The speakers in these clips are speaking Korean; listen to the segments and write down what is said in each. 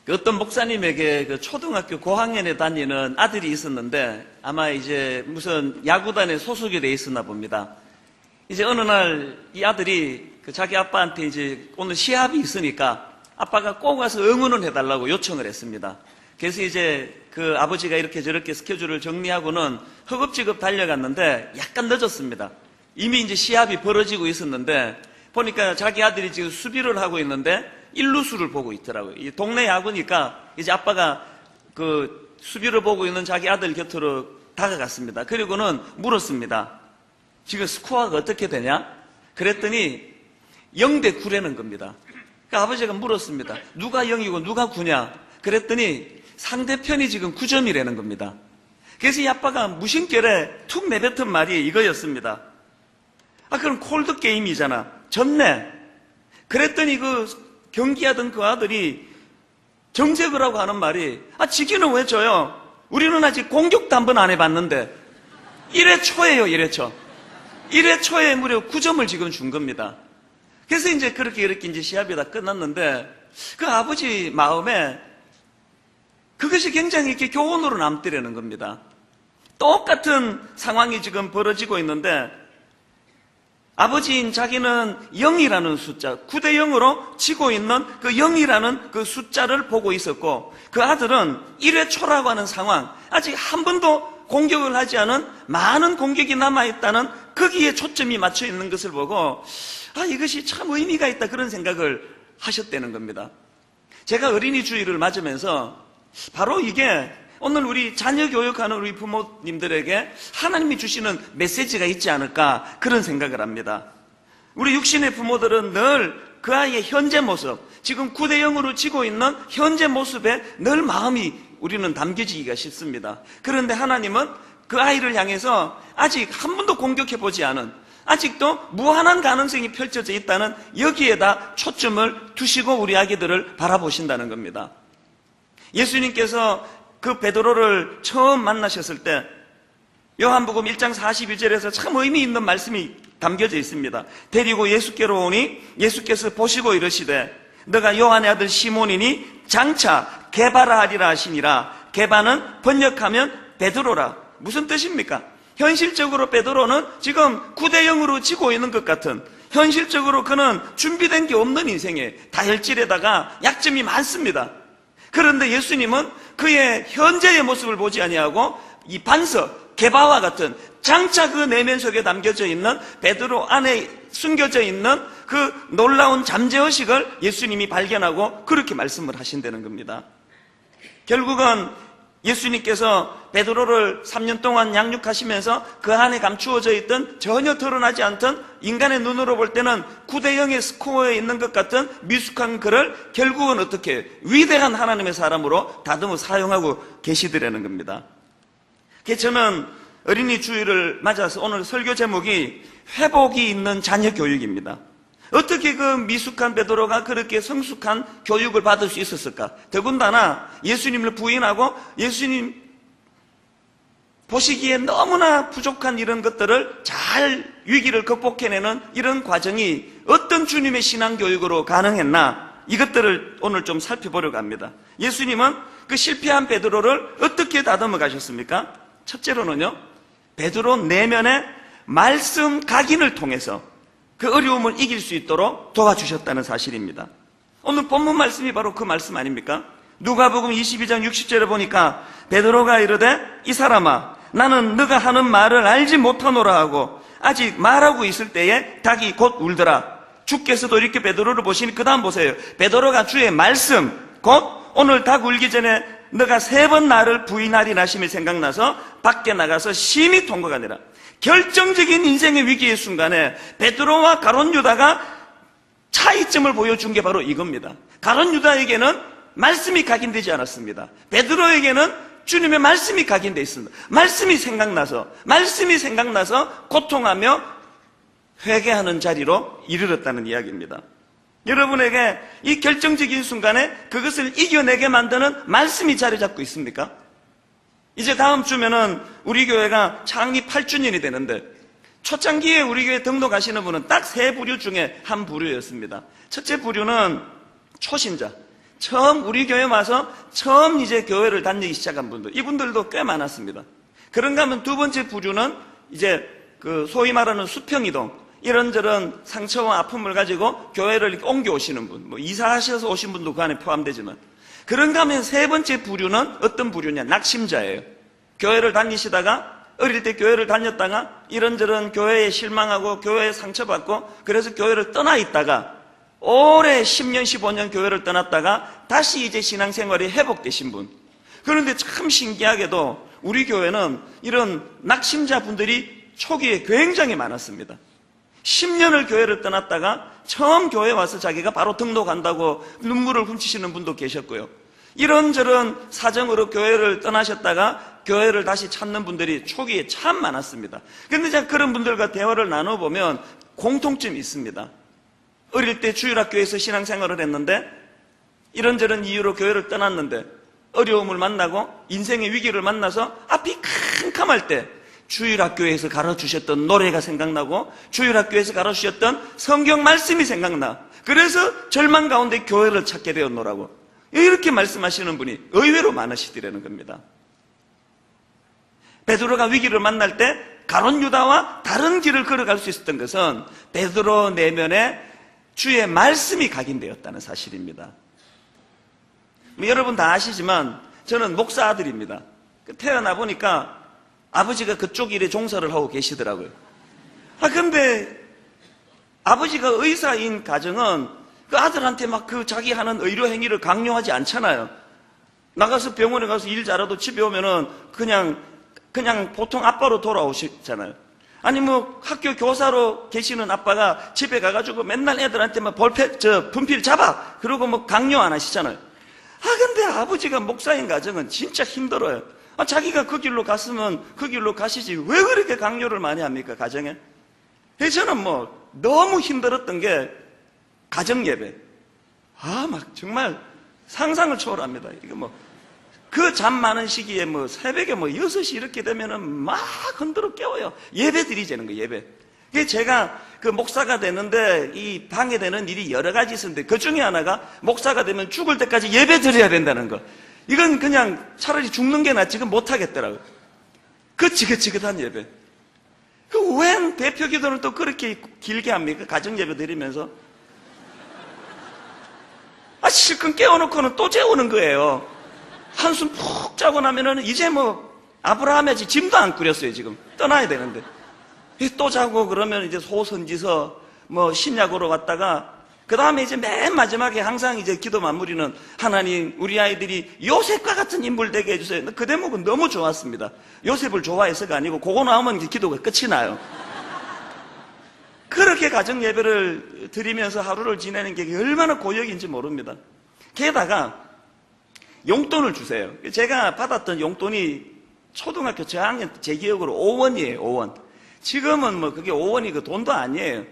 어떤 목사님에게 그 초등학교 고학년에 다니는 아들이 있었는데 아마 이제 무슨 야구단에 소속이 돼 있었나 봅니다. 이제 어느 날 이 아들이 그 자기 아빠한테 이제 오늘 시합이 있으니까 아빠가 꼭 와서 응원을 해달라고 요청을 했습니다. 그래서 이제 그 아버지가 이렇게 저렇게 스케줄을 정리하고는 허겁지겁 달려갔는데 약간 늦었습니다. 이미 이제 시합이 벌어지고 있었는데 보니까 자기 아들이 지금 수비를 하고 있는데 일루수를 보고 있더라고요. 이 동네 야구니까 이제 아빠가 그 수비를 보고 있는 자기 아들 곁으로 다가갔습니다. 그리고는 물었습니다. 지금 스코어가 어떻게 되냐? 그랬더니 0대 9라는 겁니다. 그러니까 아버지가 물었습니다. 누가 0이고 누가 9냐? 그랬더니 상대편이 지금 9점이라는 겁니다. 그래서 이 아빠가 무심결에 툭 내뱉은 말이 이거였습니다. 그럼 콜드 게임이잖아. 졌네. 그랬더니 그 경기하던 그 아들이 정색을 하고 하는 말이 지기는 왜 져요? 우리는 아직 공격도 한 번 안 해봤는데 1회 초예요. 1회 초. 1회 초에 무려 9점을 지금 준 겁니다. 그래서 이제 그렇게 이렇게 이제 시합이 다 끝났는데 그 아버지 마음에 그것이 굉장히 이렇게 교훈으로 남더라는 겁니다. 똑같은 상황이 지금 벌어지고 있는데 아버지인 자기는 0이라는 숫자, 9대 0으로 지고 있는 그 0이라는 그 숫자를 보고 있었고 그 아들은 1회 초라고 하는 상황, 아직 한 번도 공격을 하지 않은 많은 공격이 남아있다는 거기에 초점이 맞춰 있는 것을 보고 이것이 참 의미가 있다 그런 생각을 하셨다는 겁니다. 제가 어린이 주일을 맞으면서 바로 이게 오늘 우리 자녀 교육하는 우리 부모님들에게 하나님이 주시는 메시지가 있지 않을까 그런 생각을 합니다. 우리 육신의 부모들은 늘 그 아이의 현재 모습, 지금 9대 0으로 지고 있는 현재 모습에 늘 마음이 우리는 담겨지기가 쉽습니다. 그런데 하나님은 그 아이를 향해서 아직 한 번도 공격해보지 않은, 아직도 무한한 가능성이 펼쳐져 있다는 여기에다 초점을 두시고 우리 아기들을 바라보신다는 겁니다. 예수님께서 그 베드로를 처음 만나셨을 때 요한복음 1장 42절에서 참 의미 있는 말씀이 담겨져 있습니다. 데리고 예수께로 오니 예수께서 보시고 이르시되 너가 요한의 아들 시몬이니 장차 게바라 하리라 하시니라. 게바는 번역하면 베드로라. 무슨 뜻입니까? 현실적으로 베드로는 지금 9대 0으로 지고 있는 것 같은, 현실적으로 그는 준비된 게 없는 인생에 다혈질에다가 약점이 많습니다. 그런데 예수님은 그의 현재의 모습을 보지 아니하고 이 반석, 게바와 같은 장차 그 내면 속에 담겨져 있는 베드로 안에 숨겨져 있는 그 놀라운 잠재의식을 예수님이 발견하고 그렇게 말씀을 하신다는 겁니다. 결국은 예수님께서 베드로를 3년 동안 양육하시면서 그 안에 감추어져 있던 전혀 드러나지 않던 인간의 눈으로 볼 때는 9대 0의 스코어에 있는 것 같은 미숙한 그를 결국은 어떻게 위대한 하나님의 사람으로 다듬어 사용하고 계시더라는 겁니다. 그래서 저는 어린이 주일을 맞아서 오늘 설교 제목이 회복이 있는 자녀 교육입니다. 어떻게 그 미숙한 베드로가 그렇게 성숙한 교육을 받을 수 있었을까? 더군다나 예수님을 부인하고 예수님 보시기에 너무나 부족한 이런 것들을 잘 위기를 극복해내는 이런 과정이 어떤 주님의 신앙교육으로 가능했나? 이것들을 오늘 좀 살펴보려고 합니다. 예수님은 그 실패한 베드로를 어떻게 다듬어 가셨습니까? 첫째로는요, 베드로 내면의 말씀 각인을 통해서 그 어려움을 이길 수 있도록 도와주셨다는 사실입니다. 오늘 본문 말씀이 바로 그 말씀 아닙니까? 누가복음 22장 60절에 보니까 베드로가 이르되 이 사람아 나는 너가 하는 말을 알지 못하노라 하고 아직 말하고 있을 때에 닭이 곧 울더라. 주께서도 이렇게 베드로를 보시니 그 다음 보세요. 베드로가 주의 말씀 곧 오늘 닭 울기 전에 너가 3번 나를 부인하리라 하심이 생각나서 밖에 나가서 심히 통곡하니라. 결정적인 인생의 위기의 순간에 베드로와 가룟 유다가 차이점을 보여준 게 바로 이겁니다. 가룟 유다에게는 말씀이 각인되지 않았습니다. 베드로에게는 주님의 말씀이 각인되어 있습니다. 말씀이 생각나서 고통하며 회개하는 자리로 이르렀다는 이야기입니다. 여러분에게 이 결정적인 순간에 그것을 이겨내게 만드는 말씀이 자리 잡고 있습니까? 이제 다음 주면은 우리 교회가 창립 8주년이 되는데 초창기에 우리 교회 등록하시는 분은 딱 3부류 중에 한 부류였습니다. 첫째 부류는 초신자, 처음 우리 교회 와서 처음 이제 교회를 다니기 시작한 분들, 이분들도 꽤 많았습니다. 그런가 하면 두 번째 부류는 이제 그 소위 말하는 수평이동, 이런저런 상처와 아픔을 가지고 교회를 이렇게 옮겨오시는 분, 뭐 이사하셔서 오신 분도 그 안에 포함되지만, 그런가 하면 세 번째 부류는 어떤 부류냐? 낙심자예요. 교회를 다니시다가, 어릴 때 교회를 다녔다가 이런저런 교회에 실망하고 교회에 상처받고 그래서 교회를 떠나 있다가 오래 10년, 15년 교회를 떠났다가 다시 이제 신앙생활이 회복되신 분. 그런데 참 신기하게도 우리 교회는 이런 낙심자 분들이 초기에 굉장히 많았습니다. 10년을 교회를 떠났다가 처음 교회에 와서 자기가 바로 등록한다고 눈물을 훔치시는 분도 계셨고요. 이런저런 사정으로 교회를 떠나셨다가 교회를 다시 찾는 분들이 초기에 참 많았습니다. 그런데 제가 그런 분들과 대화를 나눠보면 공통점이 있습니다. 어릴 때 주일학교에서 신앙생활을 했는데 이런저런 이유로 교회를 떠났는데 어려움을 만나고 인생의 위기를 만나서 앞이 캄캄할 때 주일학교에서 가르쳐주셨던 노래가 생각나고 주일학교에서 가르쳐주셨던 성경 말씀이 생각나. 그래서 절망 가운데 교회를 찾게 되었노라고 이렇게 말씀하시는 분이 의외로 많으시더라는 겁니다. 베드로가 위기를 만날 때 가룟 유다와 다른 길을 걸어갈 수 있었던 것은 베드로 내면에 주의 말씀이 각인되었다는 사실입니다. 여러분 다 아시지만 저는 목사 아들입니다. 태어나 보니까 아버지가 그쪽 일에 종사를 하고 계시더라고요. 근데 아버지가 의사인 가정은 그 아들한테 막 그 자기 하는 의료 행위를 강요하지 않잖아요. 나가서 병원에 가서 일 잘해도 집에 오면은 그냥 보통 아빠로 돌아오시잖아요. 아니 뭐 학교 교사로 계시는 아빠가 집에 가가지고 맨날 애들한테 막 분필 잡아 그러고 뭐 강요 안 하시잖아요. 근데 아버지가 목사인 가정은 진짜 힘들어요. 자기가 그 길로 갔으면 그 길로 가시지 왜 그렇게 강요를 많이 합니까, 가정에? 저는 뭐 너무 힘들었던 게 가정 예배. 막 정말 상상을 초월합니다. 이거 뭐 그 잠 많은 시기에 뭐 새벽에 뭐 6시 이렇게 되면은 막 흔들어 깨워요. 예배 드리자는 거예요, 예배. 제가 그 목사가 되는데 이 방해되는 일이 여러 가지 있었는데 그 중에 하나가 목사가 되면 죽을 때까지 예배 드려야 된다는 거. 이건 그냥 차라리 죽는 게 낫지, 지금 못하겠더라고요. 그 지긋지긋한 예배. 웬 대표 기도를 또 그렇게 길게 합니까? 가정 예배 드리면서. 실컷 깨워놓고는 또 재우는 거예요. 한숨 푹 자고 나면은 이제 뭐 아브라함의 짐도 안 꾸렸어요, 지금. 떠나야 되는데. 또 자고 그러면 이제 소선지서 뭐 신약으로 갔다가 그 다음에 이제 맨 마지막에 항상 이제 기도 마무리는 하나님 우리 아이들이 요셉과 같은 인물 되게 해주세요. 그 대목은 너무 좋았습니다. 요셉을 좋아해서가 아니고 그거 나오면 이제 기도가 끝이 나요. 그렇게 가정 예배를 드리면서 하루를 지내는 게 얼마나 고역인지 모릅니다. 게다가 용돈을 주세요. 제가 받았던 용돈이 초등학교 저학년 제 기억으로 5원이에요. 5원. 지금은 뭐 그게 5원이 그 돈도 아니에요.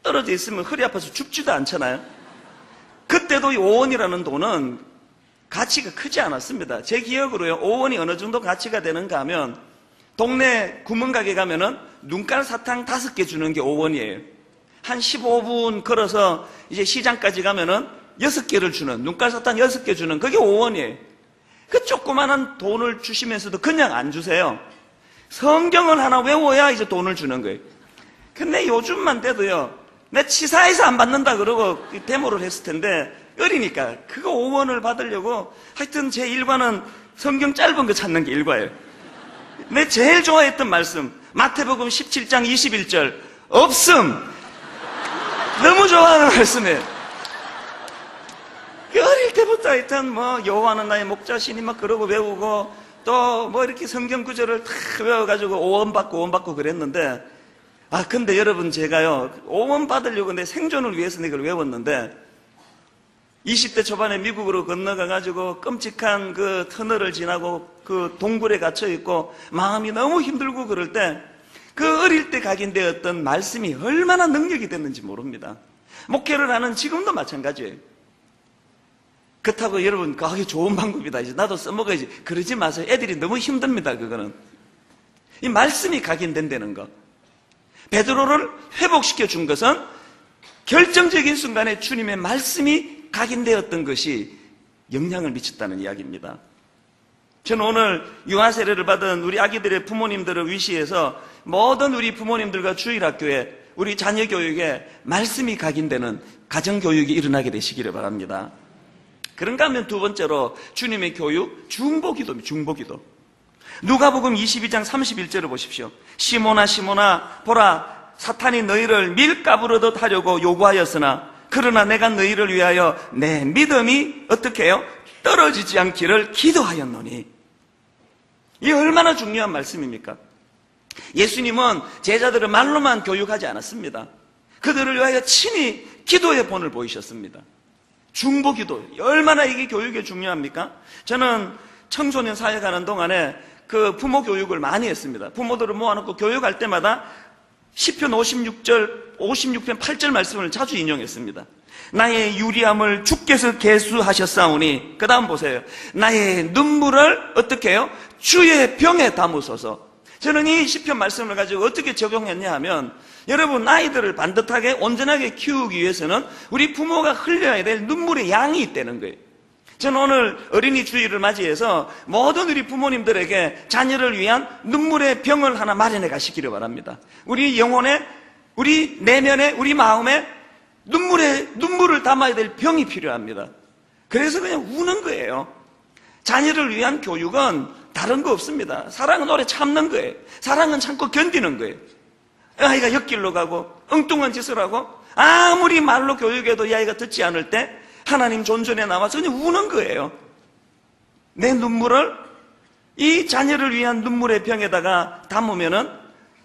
떨어져 있으면 허리 아파서 춥지도 않잖아요. 그때도 이 5원이라는 돈은 가치가 크지 않았습니다. 제 기억으로요, 5원이 어느 정도 가치가 되는가 하면 동네 구멍가게 가면은 눈깔 사탕 5개 주는 게 5원이에요. 한 15분 걸어서 이제 시장까지 가면은 6개를 주는, 눈깔 사탕 6개 주는 그게 5원이에요. 그 조그만한 돈을 주시면서도 그냥 안 주세요. 성경을 하나 외워야 이제 돈을 주는 거예요. 근데 요즘만 돼도요, 내 치사해서 안 받는다 그러고 데모를 했을 텐데 어리니까 그거 5원을 받으려고 하여튼 제 일과는 성경 짧은 거 찾는 게 일과예요. 내 제일 좋아했던 말씀 마태복음 17장 21절 없음. 너무 좋아하는 말씀이에요. 어릴 때부터 하여튼 뭐 여호와는 나의 목자시니 막 그러고 외우고 또 뭐 이렇게 성경 구절을 다 외워가지고 5원 받고 그랬는데 근데 여러분 제가요 5원 받으려고 내 생존을 위해서 이걸 외웠는데 20대 초반에 미국으로 건너가가지고 끔찍한 그 터널을 지나고 그 동굴에 갇혀있고 마음이 너무 힘들고 그럴 때 그 어릴 때 각인되었던 말씀이 얼마나 능력이 됐는지 모릅니다. 목회를 하는 지금도 마찬가지예요. 그렇다고 여러분 그게 좋은 방법이다 이제 나도 써먹어야지 그러지 마세요. 애들이 너무 힘듭니다. 그거는 이 말씀이 각인된다는 거. 베드로를 회복시켜 준 것은 결정적인 순간에 주님의 말씀이 각인되었던 것이 영향을 미쳤다는 이야기입니다. 저는 오늘 유아 세례를 받은 우리 아기들의 부모님들을 위시해서 모든 우리 부모님들과 주일학교에 우리 자녀 교육에 말씀이 각인되는 가정교육이 일어나게 되시기를 바랍니다. 그런가 하면 두 번째로 주님의 교육, 중보기도입니다. 중보기도. 누가복음 22장 31절을 보십시오. 시몬아 시몬아 보라 사탄이 너희를 밀가부르듯 하려고 요구하였으나 그러나 내가 너희를 위하여 내 믿음이 어떻게 해요? 떨어지지 않기를 기도하였노니. 이게 얼마나 중요한 말씀입니까? 예수님은 제자들을 말로만 교육하지 않았습니다. 그들을 위하여 친히 기도의 본을 보이셨습니다. 중보기도, 얼마나 이게 교육이 중요합니까? 저는 청소년 사회 가는 동안에 그 부모 교육을 많이 했습니다. 부모들을 모아놓고 교육할 때마다 시편 56편 8절 말씀을 자주 인용했습니다. 나의 유리함을 주께서 계수하셨사오니, 그 다음 보세요. 나의 눈물을 어떻게 해요? 주의 병에 담으소서. 저는 이 시편 말씀을 가지고 어떻게 적용했냐 하면, 여러분 아이들을 반듯하게 온전하게 키우기 위해서는 우리 부모가 흘려야 될 눈물의 양이 있다는 거예요. 저는 오늘 어린이 주일을 맞이해서 모든 우리 부모님들에게 자녀를 위한 눈물의 병을 하나 마련해 가시기를 바랍니다. 우리 영혼에, 우리 내면에, 우리 마음에 눈물을 담아야 될 병이 필요합니다. 그래서 그냥 우는 거예요. 자녀를 위한 교육은 다른 거 없습니다. 사랑은 오래 참는 거예요. 사랑은 참고 견디는 거예요. 아이가 옆길로 가고 엉뚱한 짓을 하고 아무리 말로 교육해도 이 아이가 듣지 않을 때 하나님 존전에 나와서 그냥 우는 거예요. 내 눈물을 이 자녀를 위한 눈물의 병에다가 담으면은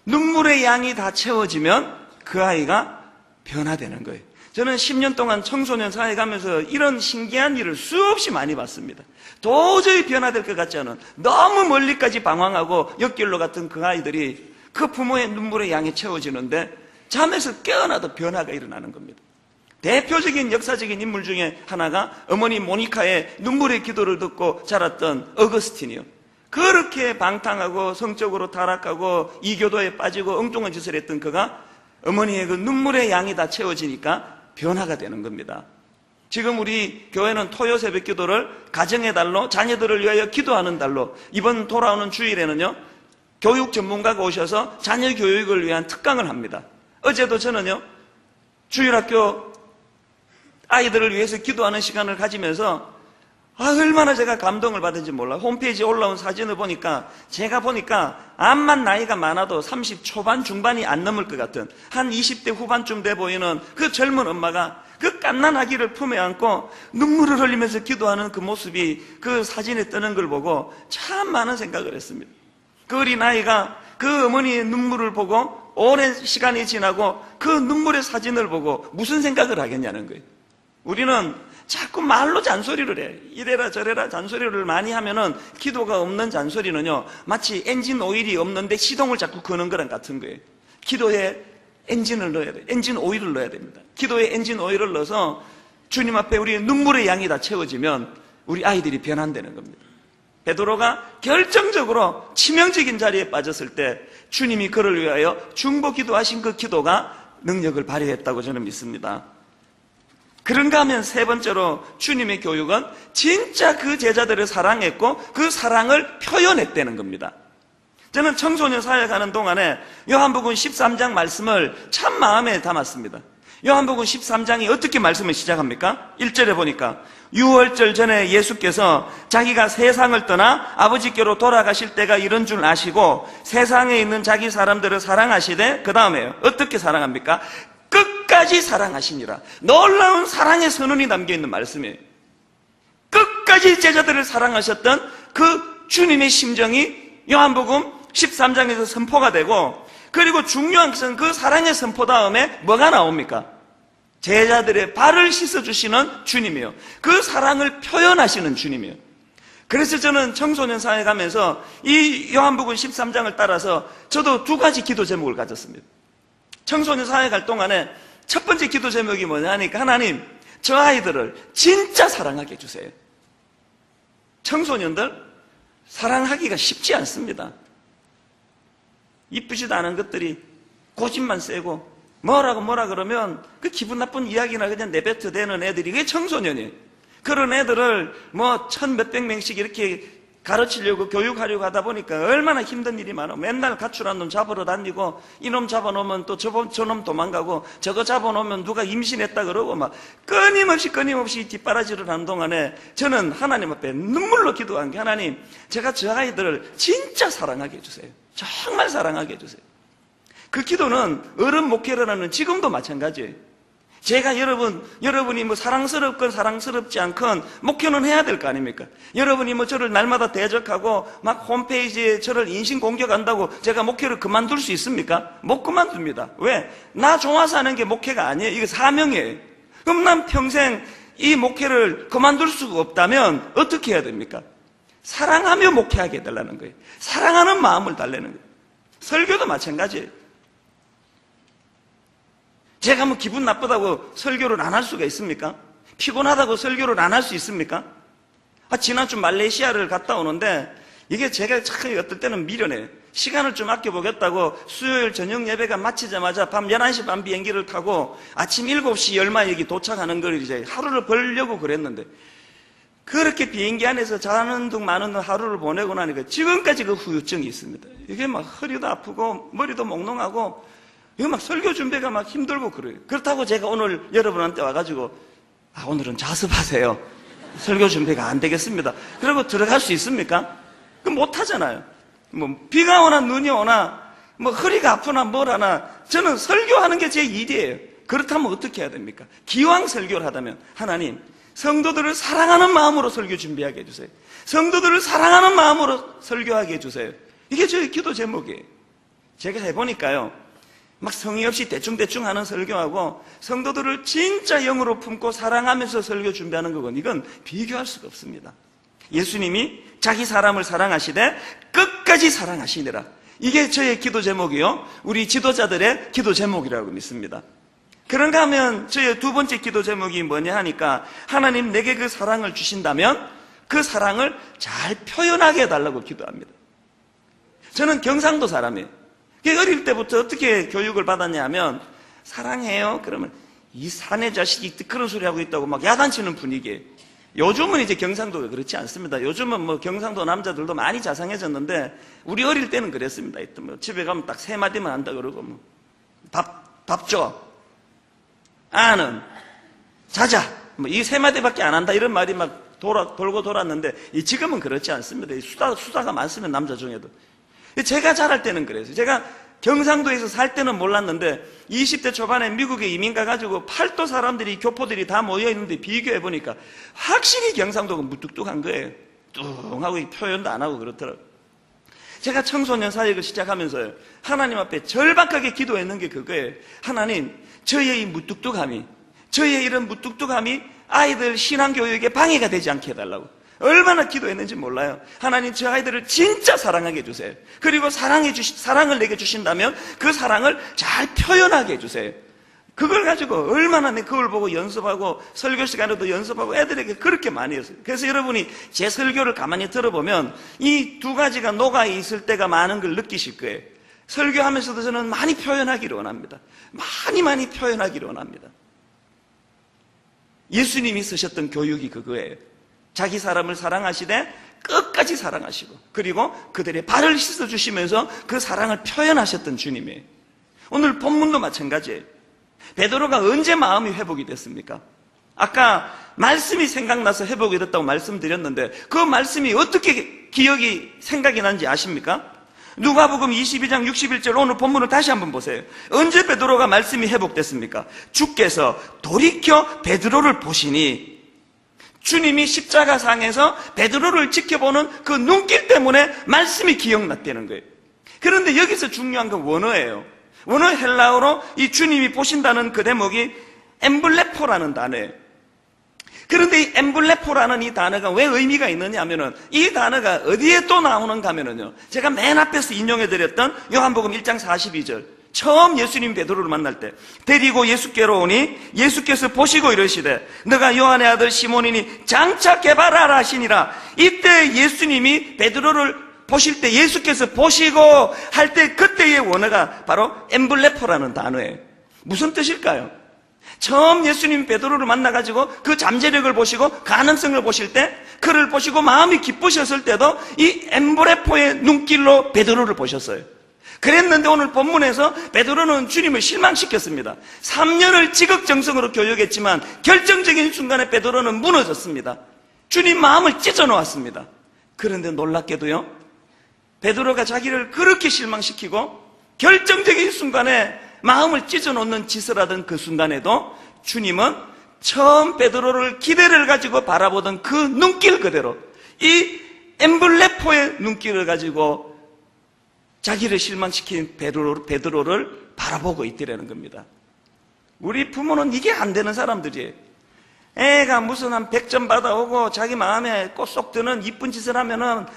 눈물의 양이 다 채워지면 그 아이가 변화되는 거예요. 저는 10년 동안 청소년 사회 가면서 이런 신기한 일을 수없이 많이 봤습니다. 도저히 변화될 것 같지 않은, 너무 멀리까지 방황하고 옆길로 갔던 그 아이들이 그 부모의 눈물의 양이 채워지는데 잠에서 깨어나도 변화가 일어나는 겁니다. 대표적인 역사적인 인물 중에 하나가 어머니 모니카의 눈물의 기도를 듣고 자랐던 어거스틴이요. 그렇게 방탕하고 성적으로 타락하고 이교도에 빠지고 엉뚱한 짓을 했던 그가 어머니의 그 눈물의 양이 다 채워지니까 변화가 되는 겁니다. 지금 우리 교회는 토요 새벽 기도를 가정의 달로, 자녀들을 위하여 기도하는 달로, 이번 돌아오는 주일에는요 교육 전문가가 오셔서 자녀 교육을 위한 특강을 합니다. 어제도 저는요 주일학교 아이들을 위해서 기도하는 시간을 가지면서 얼마나 제가 감동을 받은지 몰라요. 홈페이지에 올라온 사진을 보니까 제가 보니까 암만 나이가 많아도 30 초반 중반이 안 넘을 것 같은 한 20대 후반쯤 돼 보이는 그 젊은 엄마가 그 갓난 아기를 품에 안고 눈물을 흘리면서 기도하는 그 모습이 그 사진에 뜨는 걸 보고 참 많은 생각을 했습니다. 그 어린 아이가 그 어머니의 눈물을 보고 오랜 시간이 지나고 그 눈물의 사진을 보고 무슨 생각을 하겠냐는 거예요. 우리는 자꾸 말로 잔소리를 해. 이래라 저래라 잔소리를 많이 하면은 기도가 없는 잔소리는요 마치 엔진 오일이 없는데 시동을 자꾸 거는 거랑 같은 거예요. 기도에 엔진을 넣어야 돼요. 엔진 오일을 넣어야 됩니다. 기도에 엔진 오일을 넣어서 주님 앞에 우리의 눈물의 양이 다 채워지면 우리 아이들이 변한다는 겁니다. 베드로가 결정적으로 치명적인 자리에 빠졌을 때 주님이 그를 위하여 중보 기도하신 그 기도가 능력을 발휘했다고 저는 믿습니다. 그런가 하면 세 번째로 주님의 교육은 진짜 그 제자들을 사랑했고 그 사랑을 표현했다는 겁니다. 저는 청소년 사회 가는 동안에 요한복음 13장 말씀을 참 마음에 담았습니다. 요한복음 13장이 어떻게 말씀을 시작합니까? 1절에 보니까 6월절 전에 예수께서 자기가 세상을 떠나 아버지께로 돌아가실 때가 이런 줄 아시고 세상에 있는 자기 사람들을 사랑하시되 그 다음에요. 어떻게 사랑합니까? 끝까지 사랑하시니라. 놀라운 사랑의 선언이 담겨있는 말씀이에요. 끝까지 제자들을 사랑하셨던 그 주님의 심정이 요한복음 13장에서 선포가 되고, 그리고 중요한 것은 그 사랑의 선포 다음에 뭐가 나옵니까? 제자들의 발을 씻어주시는 주님이에요. 그 사랑을 표현하시는 주님이에요. 그래서 저는 청소년 사회 가면서 이 요한복음 13장을 따라서 저도 두 가지 기도 제목을 가졌습니다. 청소년 사회 갈 동안에 첫 번째 기도 제목이 뭐냐 하니까 하나님 저 아이들을 진짜 사랑하게 해주세요. 청소년들 사랑하기가 쉽지 않습니다. 이쁘지도 않은 것들이 고집만 세고 뭐라 그러면 그 기분 나쁜 이야기나 그냥 내뱉어대는 애들이 그게 청소년이에요. 그런 애들을 뭐 1,000몇백 명씩 이렇게 가르치려고 교육하려고 하다 보니까 얼마나 힘든 일이 많아. 맨날 가출한 놈 잡으러 다니고, 이놈 잡아놓으면 또 저놈 도망가고, 저거 잡아놓으면 누가 임신했다 그러고 막 끊임없이 뒷바라지를 하는 동안에 저는 하나님 앞에 눈물로 기도한 게, 하나님, 제가 저 아이들을 진짜 사랑하게 해주세요. 정말 사랑하게 해주세요. 그 기도는 어른 목회를 하는 지금도 마찬가지예요. 제가 여러분이 뭐 사랑스럽건 사랑스럽지 않건 목회는 해야 될 거 아닙니까? 여러분이 뭐 저를 날마다 대적하고 막 홈페이지에 저를 인신공격한다고 제가 목회를 그만둘 수 있습니까? 못 그만둡니다. 왜? 나 좋아서 하는 게 목회가 아니에요. 이게 사명이에요. 그럼 난 평생 이 목회를 그만둘 수가 없다면 어떻게 해야 됩니까? 사랑하며 목회하게 해달라는 거예요. 사랑하는 마음을 달래는 거예요. 설교도 마찬가지예요. 제가 뭐 기분 나쁘다고 설교를 안 할 수가 있습니까? 피곤하다고 설교를 안 할 수 있습니까? 지난주 말레이시아를 갔다 오는데 이게 제가 참 어떨 때는 미련해요. 시간을 좀 아껴보겠다고 수요일 저녁 예배가 마치자마자 밤 11시 반 비행기를 타고 아침 7시 얼마 여기 도착하는 걸 이제 하루를 벌려고 그랬는데, 그렇게 비행기 안에서 자는 둥 마는 둥 하루를 보내고 나니까 지금까지 그 후유증이 있습니다. 이게 막 허리도 아프고 머리도 몽롱하고, 이거 막 설교 준비가 막 힘들고 그래요. 그렇다고 제가 오늘 여러분한테 와가지고 오늘은 자습하세요, 설교 준비가 안 되겠습니다, 그리고 들어갈 수 있습니까? 그럼 못 하잖아요. 뭐 비가 오나 눈이 오나 뭐 허리가 아프나 뭘 하나 저는 설교하는 게 제 일이에요. 그렇다면 어떻게 해야 됩니까? 기왕 설교를 하다면 하나님, 성도들을 사랑하는 마음으로 설교 준비하게 해주세요. 성도들을 사랑하는 마음으로 설교하게 해주세요. 이게 저의 기도 제목이에요. 제가 해보니까요, 막 성의 없이 대충대충 하는 설교하고 성도들을 진짜 영으로 품고 사랑하면서 설교 준비하는 거건 이건 비교할 수가 없습니다. 예수님이 자기 사람을 사랑하시되 끝까지 사랑하시니라. 이게 저의 기도 제목이요, 우리 지도자들의 기도 제목이라고 믿습니다. 그런가 하면 저의 두 번째 기도 제목이 뭐냐 하니까, 하나님 내게 그 사랑을 주신다면 그 사랑을 잘 표현하게 해달라고 기도합니다. 저는 경상도 사람이에요. 어릴 때부터 어떻게 교육을 받았냐면, 사랑해요 그러면 이 사내 자식이 그런 소리 하고 있다고 막 야단치는 분위기예요. 요즘은 이제 경상도가 그렇지 않습니다. 요즘은 뭐 경상도 남자들도 많이 자상해졌는데, 우리 어릴 때는 그랬습니다. 뭐 집에 가면 딱 세 마디만 한다 그러고, 뭐 밥 줘, 아는, 자자, 뭐 이 세 마디밖에 안 한다, 이런 말이 막 돌고 돌았는데, 지금은 그렇지 않습니다. 수다가 많습니다, 남자 중에도. 제가 자랄 때는 그랬어요. 제가 경상도에서 살 때는 몰랐는데 20대 초반에 미국에 이민 가가지고 팔도 사람들이, 교포들이 다 모여있는데 비교해보니까 확실히 경상도가 무뚝뚝한 거예요. 뚱하고 표현도 안 하고 그렇더라고요. 제가 청소년 사역을 시작하면서요, 하나님 앞에 절박하게 기도했는 게 그거예요. 하나님, 저의 이 무뚝뚝함이, 저의 이런 무뚝뚝함이 아이들 신앙교육에 방해가 되지 않게 해달라고 얼마나 기도했는지 몰라요. 하나님, 저 아이들을 진짜 사랑하게 해주세요. 그리고 사랑을 내게 주신다면 그 사랑을 잘 표현하게 해주세요. 그걸 가지고 얼마나 그걸 보고 연습하고 설교 시간에도 연습하고 애들에게 그렇게 많이 했어요. 그래서 여러분이 제 설교를 가만히 들어보면 이 두 가지가 녹아 있을 때가 많은 걸 느끼실 거예요. 설교하면서도 저는 많이 표현하기를 원합니다. 많이 표현하기를 원합니다. 예수님이 쓰셨던 교육이 그거예요. 자기 사람을 사랑하시되 끝까지 사랑하시고, 그리고 그들의 발을 씻어주시면서 그 사랑을 표현하셨던 주님이에요. 오늘 본문도 마찬가지예요. 베드로가 언제 마음이 회복이 됐습니까? 아까 말씀이 생각나서 회복이 됐다고 말씀드렸는데, 그 말씀이 어떻게 생각이 난지 아십니까? 누가복음 22장 61절 오늘 본문을 다시 한번 보세요. 언제 베드로가 말씀이 회복됐습니까? 주께서 돌이켜 베드로를 보시니, 주님이 십자가상에서 베드로를 지켜보는 그 눈길 때문에 말씀이 기억났다는 거예요. 그런데 여기서 중요한 건 원어예요. 원어 헬라어로 이 주님이 보신다는 그 대목이 엠블레포라는 단어예요. 그런데 이 엠블레포라는 이 단어가 왜 의미가 있느냐 하면은, 이 단어가 어디에 또 나오는가 하면은요, 제가 맨 앞에서 인용해드렸던 요한복음 1장 42절, 처음 예수님 베드로를 만날 때 데리고 예수께로 오니 예수께서 보시고 이러시되 너가 요한의 아들 시몬이니 장차 개발하라 하시니라. 이때 예수님이 베드로를 보실 때, 예수께서 보시고 할 때 그때의 원어가 바로 엠블레포라는 단어예요. 무슨 뜻일까요? 처음 예수님 베드로를 만나가지고 그 잠재력을 보시고 가능성을 보실 때, 그를 보시고 마음이 기쁘셨을 때도 이 엠브레포의 눈길로 베드로를 보셨어요. 그랬는데 오늘 본문에서 베드로는 주님을 실망시켰습니다. 3년을 지극정성으로 교육했지만 결정적인 순간에 베드로는 무너졌습니다. 주님 마음을 찢어놓았습니다. 그런데 놀랍게도요, 베드로가 자기를 그렇게 실망시키고 결정적인 순간에 마음을 찢어놓는 짓을 하던 그 순간에도 주님은 처음 베드로를 기대를 가지고 바라보던 그 눈길 그대로, 이 엠블레포의 눈길을 가지고 자기를 실망시킨 베드로를 바라보고 있더라는 겁니다. 우리 부모는 이게 안 되는 사람들이에요. 애가 무슨 한 100점 받아오고 자기 마음에 쏙 드는 이쁜 짓을 하면은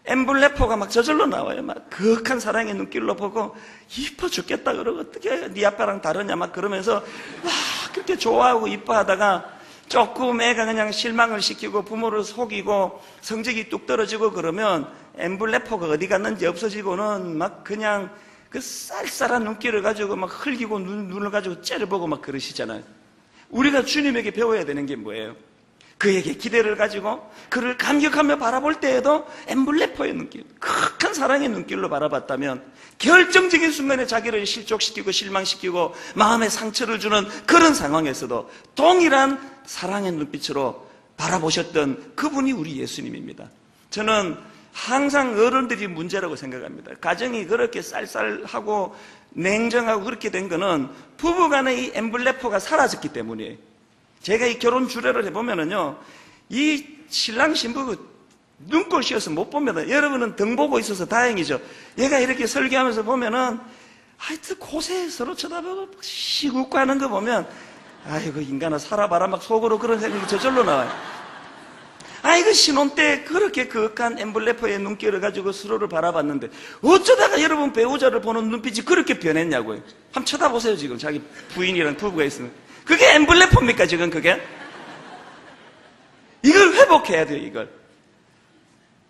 엠블레포가 막 저절로 나와요. 막 거룩한 사랑의 눈길로 보고 이뻐 죽겠다 그러고, 어떻게 네 아빠랑 다르냐 막 그러면서 막 그렇게 좋아하고 이뻐하다가 조금 애가 그냥 실망을 시키고 부모를 속이고 성적이 뚝 떨어지고 그러면 엠블레포가 어디 갔는지 없어지고는 막 그냥 그 쌀쌀한 눈길을 가지고 막 흘기고 눈을 가지고 째려보고 막 그러시잖아요. 우리가 주님에게 배워야 되는 게 뭐예요? 그에게 기대를 가지고 그를 감격하며 바라볼 때에도 엠블레포의 눈길, 큰 사랑의 눈길로 바라봤다면 결정적인 순간에 자기를 실족시키고 실망시키고 마음에 상처를 주는 그런 상황에서도 동일한 사랑의 눈빛으로 바라보셨던 그분이 우리 예수님입니다. 저는 항상 어른들이 문제라고 생각합니다. 가정이 그렇게 쌀쌀하고 냉정하고 그렇게 된 거는 부부간의 이 엠블레포가 사라졌기 때문이에요. 제가 이 결혼 주례를 해보면은요, 이 신랑 신부 눈꼴 씌어서 못 봅니다. 여러분은 등 보고 있어서 다행이죠. 얘가 이렇게 설교하면서 보면은 하여튼 고세 서로 쳐다보고 시웃고 하는 거 보면, 아이고 인간아 살아봐라 막 속으로 그런 생각이 저절로 나와요. 아이고 신혼 때 그렇게 그윽한 엠블레포의 눈길을 가지고 서로를 바라봤는데 어쩌다가 여러분 배우자를 보는 눈빛이 그렇게 변했냐고요. 한번 쳐다보세요. 지금 자기 부인이랑 부부가 있으면 그게 엠블레포입니까 지금 그게? 이걸 회복해야 돼요. 이걸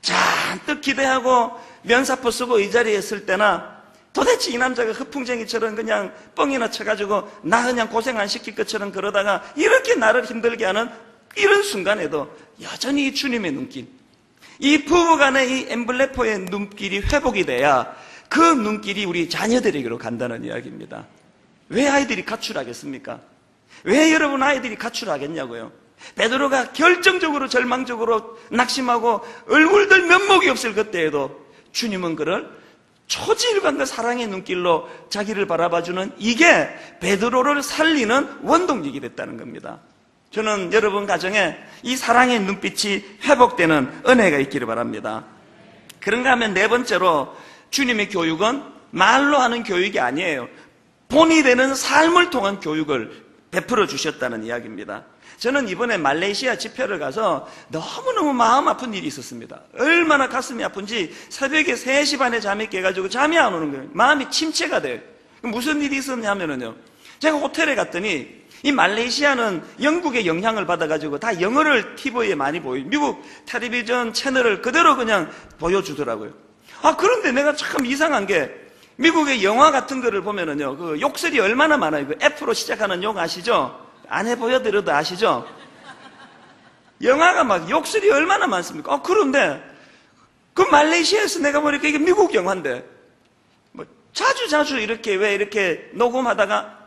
잔뜩 기대하고 면사포 쓰고 이 자리에 있을 때나, 도대체 이 남자가 허풍쟁이처럼 그냥 뻥이나 쳐가지고 나 그냥 고생 안 시킬 것처럼 그러다가 이렇게 나를 힘들게 하는 이런 순간에도 여전히 주님의 눈길, 이 부부간의 이 엠블레포의 눈길이 회복이 돼야 그 눈길이 우리 자녀들에게로 간다는 이야기입니다. 왜 아이들이 가출하겠습니까? 왜 여러분 아이들이 가출하겠냐고요? 베드로가 결정적으로 절망적으로 낙심하고 얼굴들 면목이 없을 그때에도 주님은 그를 초지일관과 사랑의 눈길로 자기를 바라봐주는, 이게 베드로를 살리는 원동력이 됐다는 겁니다. 저는 여러분 가정에 이 사랑의 눈빛이 회복되는 은혜가 있기를 바랍니다. 그런가 하면 네 번째로, 주님의 교육은 말로 하는 교육이 아니에요. 본이 되는 삶을 통한 교육을 베풀어 주셨다는 이야기입니다. 저는 이번에 말레이시아 집회를 가서 너무너무 마음 아픈 일이 있었습니다. 얼마나 가슴이 아픈지 새벽에 3시 반에 잠이 깨가지고 잠이 안 오는 거예요. 마음이 침체가 돼요. 무슨 일이 있었냐면요, 제가 호텔에 갔더니 이 말레이시아는 영국의 영향을 받아가지고 다 영어를 TV에 많이 보여요. 미국 텔레비전 채널을 그대로 그냥 보여주더라고요. 그런데 내가 참 이상한 게, 미국의 영화 같은 거를 보면은요, 그 욕설이 얼마나 많아요. 그 F로 시작하는 욕 아시죠? 안 해보여드려도 아시죠? 영화가 막 욕설이 얼마나 많습니까? 그런데 그 말레이시아에서 내가 보니까 이게 미국 영화인데, 뭐 자주 이렇게 왜 이렇게 녹음하다가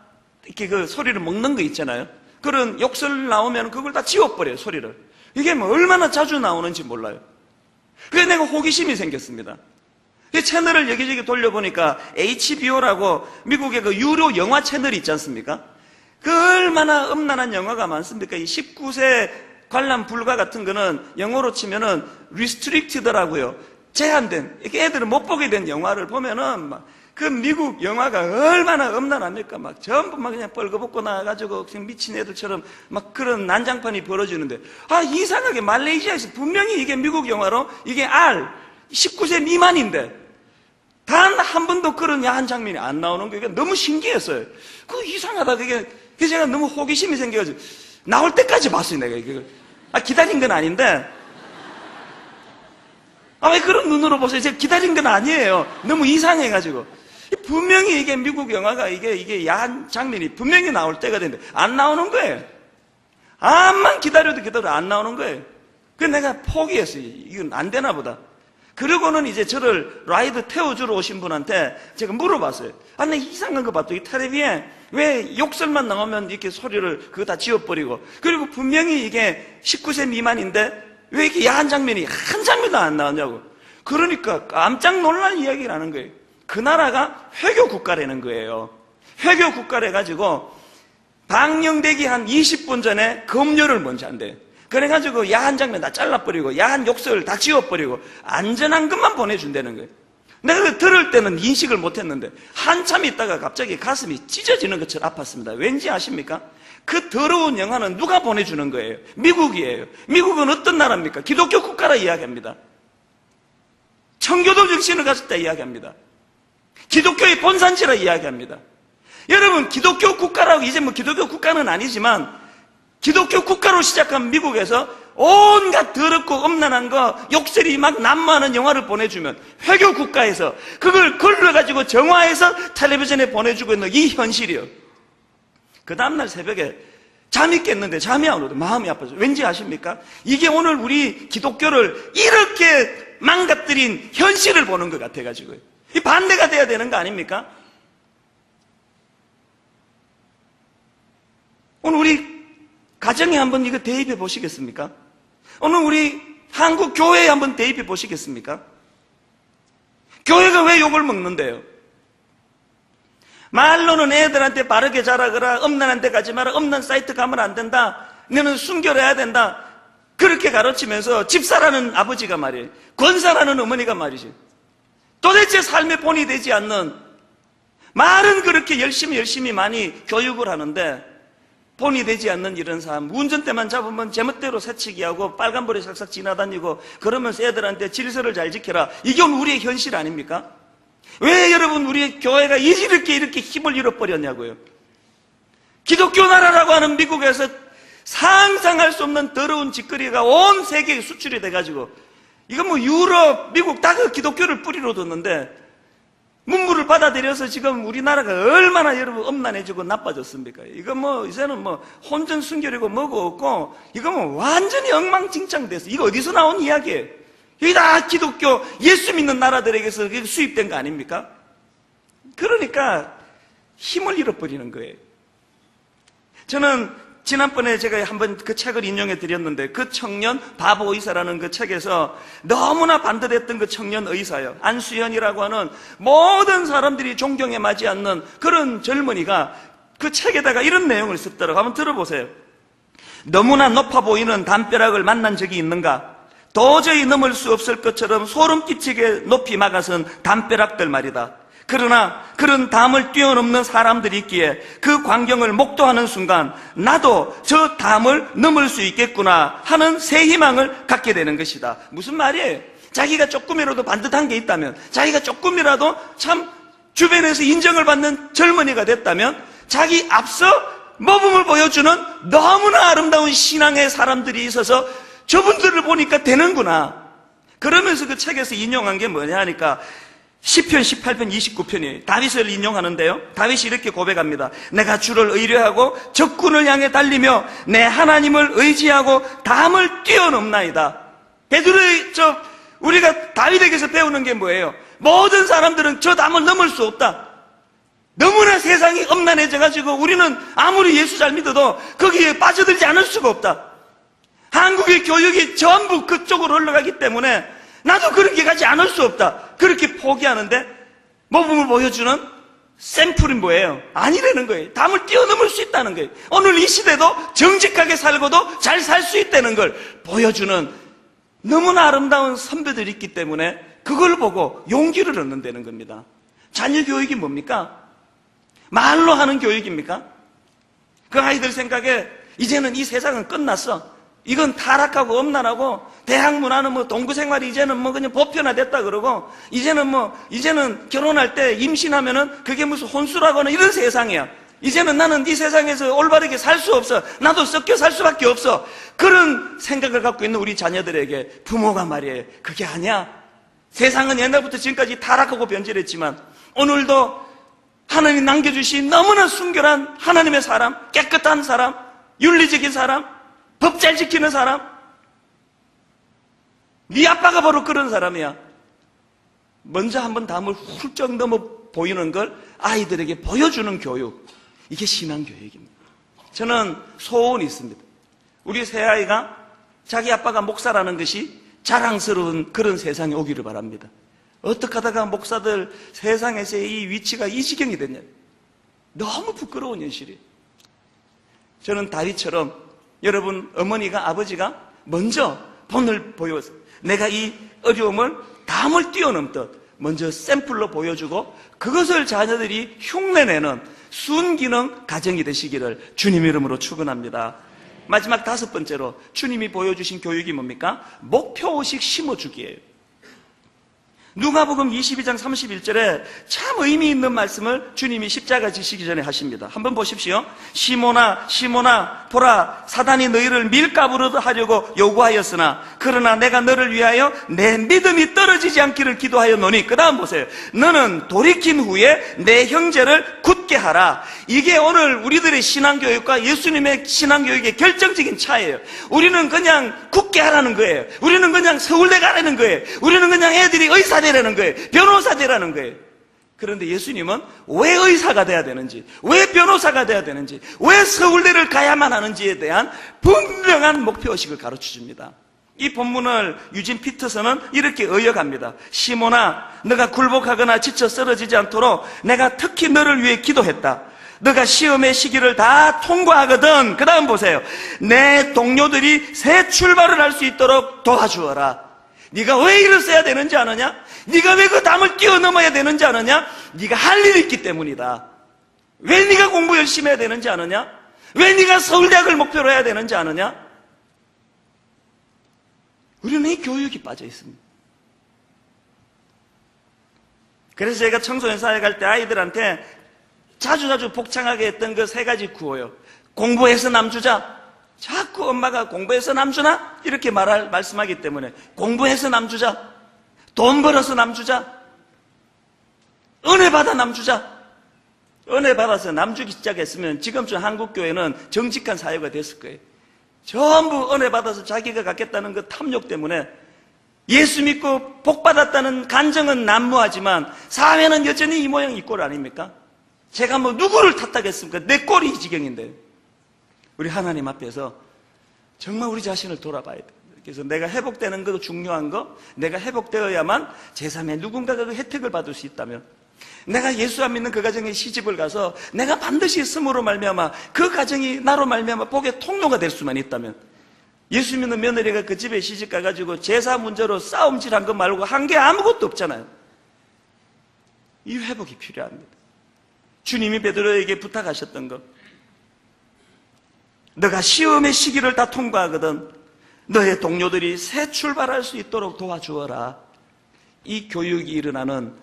이렇게 그 소리를 먹는 거 있잖아요. 그런 욕설 나오면 그걸 다 지워버려요, 소리를. 이게 뭐 얼마나 자주 나오는지 몰라요. 그래서 내가 호기심이 생겼습니다. 이 채널을 여기저기 돌려보니까 HBO라고 미국의 그 유료 영화 채널이 있지 않습니까? 그 얼마나 음란한 영화가 많습니까? 이 19세 관람 불가 같은 거는 영어로 치면은 restricted라고요. 제한된, 이렇게 애들은 못 보게 된 영화를 보면은 막 그 미국 영화가 얼마나 음란합니까? 막 전부 막 그냥 뻘거벗고 나와가지고 그냥 미친 애들처럼 막 그런 난장판이 벌어지는데, 이상하게 말레이시아에서 분명히 이게 미국 영화로 이게 R 19세 미만인데 단 한 번도 그런 야한 장면이 안 나오는 게 너무 신기했어요. 그 이상하다. 그게 제가 너무 호기심이 생겨가지고 나올 때까지 봤어요. 내가 이거 기다린 건 아닌데, 왜 그런 눈으로 보세요? 제가 기다린 건 아니에요. 너무 이상해가지고 분명히 이게 미국 영화가 이게 야한 장면이 분명히 나올 때가 되는데 안 나오는 거예요. 암만 기다려도 안 나오는 거예요. 그래서 내가 포기했어요. 이건 안 되나 보다. 그러고는 이제 저를 라이드 태워주러 오신 분한테 제가 물어봤어요. 아, 나 이상한 거 봤더니 이 텔레비에 왜 욕설만 나오면 이렇게 소리를 그거 다 지워버리고, 그리고 분명히 이게 19세 미만인데 왜 이렇게 야한 장면이 한 장면도 안 나오냐고. 그러니까 깜짝 놀란 이야기를 하는 거예요. 그 나라가 회교 국가라는 거예요. 회교 국가래 가지고 방영되기 한 20분 전에 검열을 먼저 한대요. 그래가지고 야한 장면 다 잘라버리고 야한 욕설 다 지워버리고 안전한 것만 보내준다는 거예요. 내가 그걸 들을 때는 인식을 못했는데 한참 있다가 갑자기 가슴이 찢어지는 것처럼 아팠습니다. 왠지 아십니까? 그 더러운 영화는 누가 보내주는 거예요? 미국이에요. 미국은 어떤 나라입니까? 기독교 국가라 이야기합니다. 청교도 정신을 가졌다 이야기합니다. 기독교의 본산지라 이야기합니다. 여러분, 기독교 국가라고, 이제 뭐 기독교 국가는 아니지만 기독교 국가로 시작한 미국에서 온갖 더럽고 엄난한 거, 욕설이 막 난무하는 영화를 보내주면 회교 국가에서 그걸 걸러가지고 정화해서 텔레비전에 보내주고 있는 이 현실이요. 그 다음날 새벽에 잠이 깼는데 잠이 안 오더 마음이 아파서. 왠지 아십니까? 이게 오늘 우리 기독교를 이렇게 망가뜨린 현실을 보는 것 같아가지고요. 이 반대가 돼야 되는 거 아닙니까? 오늘 우리 가정에 한번 이거 대입해 보시겠습니까? 오늘 우리 한국 교회에 한번 대입해 보시겠습니까? 교회가 왜 욕을 먹는데요? 말로는 애들한테 바르게 자라거라, 엄난한 데 가지 마라, 엄난 사이트 가면 안 된다, 너는 순결해야 된다, 그렇게 가르치면서 집사라는 아버지가 말이에요, 권사라는 어머니가 말이지, 도대체 삶의 본이 되지 않는, 말은 그렇게 열심히 많이 교육을 하는데 본이 되지 않는 이런 삶, 운전대만 잡으면 제멋대로 새치기하고 빨간불에 싹싹 지나다니고 그러면서 애들한테 질서를 잘 지켜라, 이게 우리의 현실 아닙니까? 왜 여러분 우리 교회가 이렇게 힘을 잃어버렸냐고요. 기독교 나라라고 하는 미국에서 상상할 수 없는 더러운 짓거리가 온 세계에 수출이 돼가지고, 이건 뭐 유럽, 미국 다 그 기독교를 뿌리로 뒀는데 문물을 받아들여서 지금 우리나라가 얼마나 여러분 엄난해지고 나빠졌습니까? 이거 뭐 이제는 뭐 혼전 순결이고 뭐고 없고, 이거 뭐 완전히 엉망진창됐어. 이거 어디서 나온 이야기예요? 이게 다 기독교 예수 믿는 나라들에게서 수입된 거 아닙니까? 그러니까 힘을 잃어버리는 거예요. 저는 지난번에 제가 한번 그 책을 인용해 드렸는데, 그 청년 바보 의사라는 그 책에서 너무나 반대됐던 그 청년 의사요, 안수연이라고 하는 모든 사람들이 존경에 맞지 않는 그런 젊은이가 그 책에다가 이런 내용을 썼더라고요. 한번 들어보세요. 너무나 높아 보이는 담벼락을 만난 적이 있는가? 도저히 넘을 수 없을 것처럼 소름 끼치게 높이 막아선 담벼락들 말이다. 그러나 그런 담을 뛰어넘는 사람들이 있기에 그 광경을 목도하는 순간 나도 저 담을 넘을 수 있겠구나 하는 새 희망을 갖게 되는 것이다. 무슨 말이에요? 자기가 조금이라도 반듯한 게 있다면, 자기가 조금이라도 참 주변에서 인정을 받는 젊은이가 됐다면, 자기 앞서 모범을 보여주는 너무나 아름다운 신앙의 사람들이 있어서 저분들을 보니까 되는구나. 그러면서 그 책에서 인용한 게 뭐냐 하니까 시편 18편 29편이에요. 다윗을 인용하는데요, 다윗이 이렇게 고백합니다. 내가 주를 의뢰하고 적군을 향해 달리며 내 하나님을 의지하고 담을 뛰어넘나이다. 우리가 다윗에게서 배우는 게 뭐예요? 모든 사람들은 저 담을 넘을 수 없다. 너무나 세상이 엄난해져가지고 우리는 아무리 예수 잘 믿어도 거기에 빠져들지 않을 수가 없다. 한국의 교육이 전부 그쪽으로 흘러가기 때문에 나도 그렇게 가지 않을 수 없다. 그렇게 포기하는데 모범을 보여주는 샘플이 뭐예요? 아니라는 거예요. 담을 뛰어넘을 수 있다는 거예요. 오늘 이 시대도 정직하게 살고도 잘 살 수 있다는 걸 보여주는 너무나 아름다운 선배들이 있기 때문에 그걸 보고 용기를 얻는다는 겁니다. 자녀 교육이 뭡니까? 말로 하는 교육입니까? 그 아이들 생각에 이제는 이 세상은 끝났어. 이건 타락하고 엄난하고, 대학 문화는 뭐 동구 생활이 이제는 뭐 그냥 보편화됐다 그러고, 이제는 결혼할 때 임신하면은 그게 무슨 혼수라거나 이런 세상이야. 이제는 나는 이 세상에서 올바르게 살 수 없어. 나도 섞여 살 수밖에 없어. 그런 생각을 갖고 있는 우리 자녀들에게 부모가 말이에요, 그게 아니야. 세상은 옛날부터 지금까지 타락하고 변질했지만 오늘도 하나님이 남겨주신 너무나 순결한 하나님의 사람, 깨끗한 사람, 윤리적인 사람, 법 잘 지키는 사람. 네 아빠가 바로 그런 사람이야. 먼저 한번 담을 훌쩍 넘어 보이는 걸 아이들에게 보여주는 교육. 이게 신앙교육입니다. 저는 소원이 있습니다. 우리 새아이가 자기 아빠가 목사라는 것이 자랑스러운 그런 세상에 오기를 바랍니다. 어떻게 하다가 목사들 세상에서의 이 위치가 이 지경이 됐냐. 너무 부끄러운 현실이에요. 저는 다윗처럼 여러분 어머니가 아버지가 먼저 본을 보여서 내가 이 어려움을 담을 뛰어넘듯 먼저 샘플로 보여주고 그것을 자녀들이 흉내내는 순기능 가정이 되시기를 주님 이름으로 축원합니다. 마지막 5번째로 주님이 보여주신 교육이 뭡니까? 목표의식 심어주기예요. 누가복음 22장 31절에 참 의미 있는 말씀을 주님이 십자가 지시기 전에 하십니다. 한번 보십시오. 시몬아 시몬아 보라 사단이 너희를 밀가부르듯 하려고 요구하였으나 그러나 내가 너를 위하여 내 믿음이 떨어지지 않기를 기도하였노니 그 다음 보세요. 너는 돌이킨 후에 내 형제를 굳게 하라. 이게 오늘 우리들의 신앙교육과 예수님의 신앙교육의 결정적인 차이예요. 우리는 그냥 굳게 하라는 거예요. 우리는 그냥 서울대 가라는 거예요. 우리는 그냥 애들이 의사 되라는 거예요. 변호사 되라는 거예요. 그런데 예수님은 왜 의사가 돼야 되는지, 왜 변호사가 돼야 되는지, 왜 서울대를 가야만 하는지에 대한 분명한 목표의식을 가르쳐 줍니다. 이 본문을 유진 피터슨은 이렇게 의역합니다. 시몬아, 너가 굴복하거나 지쳐 쓰러지지 않도록 내가 특히 너를 위해 기도했다. 너가 시험의 시기를 다 통과하거든. 그 다음 보세요. 내 동료들이 새 출발을 할 수 있도록 도와주어라. 네가 왜 일을 써야 되는지 아느냐? 네가 왜 그 담을 뛰어넘어야 되는지 아느냐? 네가 할 일이 있기 때문이다. 왜 네가 공부 열심히 해야 되는지 아느냐? 왜 네가 서울대학을 목표로 해야 되는지 아느냐? 우리는 이 교육이 빠져 있습니다. 그래서 제가 청소년 사회 갈 때 아이들한테 자주 복창하게 했던 그 3가지 구호요. 공부해서 남주자. 자꾸 엄마가 공부해서 남주나? 이렇게 말씀하기 때문에 공부해서 남주자. 돈 벌어서 남주자. 은혜 받아 남주자. 은혜 받아서 남주기 시작했으면 지금쯤 한국교회는 정직한 사회가 됐을 거예요. 전부 은혜 받아서 자기가 갖겠다는 그 탐욕 때문에 예수 믿고 복 받았다는 간정은 난무하지만 사회는 여전히 이 모양 이 꼴 아닙니까? 제가 뭐 누구를 탓하겠습니까? 내 꼴이 이 지경인데. 우리 하나님 앞에서 정말 우리 자신을 돌아봐야 돼요. 그래서 내가 회복되는 것도 중요한 거, 내가 회복되어야만 제3의 누군가가 그 혜택을 받을 수 있다면, 내가 예수 안 믿는 그 가정에 시집을 가서 내가 반드시 있음으로 말미암아 그 가정이 나로 말미암아 복의 통로가 될 수만 있다면, 예수 믿는 며느리가 그 집에 시집 가가지고 제사 문제로 싸움질한 거 말고 한 게 아무것도 없잖아요. 이 회복이 필요합니다. 주님이 베드로에게 부탁하셨던 것, 너가 시험의 시기를 다 통과하거든 너의 동료들이 새 출발할 수 있도록 도와주어라. 이 교육이 일어나는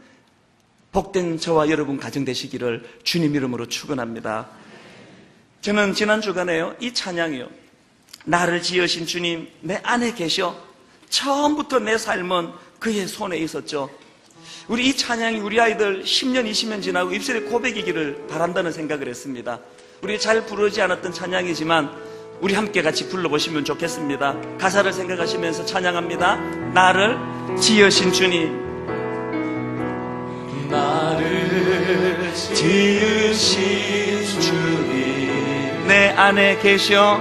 복된 저와 여러분 가정 되시기를 주님 이름으로 축원합니다. 저는 지난 주간에요, 이 찬양이요, 나를 지으신 주님 내 안에 계셔, 처음부터 내 삶은 그의 손에 있었죠. 우리 이 찬양이 우리 아이들 10년 20년 지나고 입술에 고백이기를 바란다는 생각을 했습니다. 우리 잘 부르지 않았던 찬양이지만 우리 함께 같이 불러보시면 좋겠습니다. 가사를 생각하시면서 찬양합니다. 나를 지으신 주님, 나를 지으신 주님 내 안에 계셔,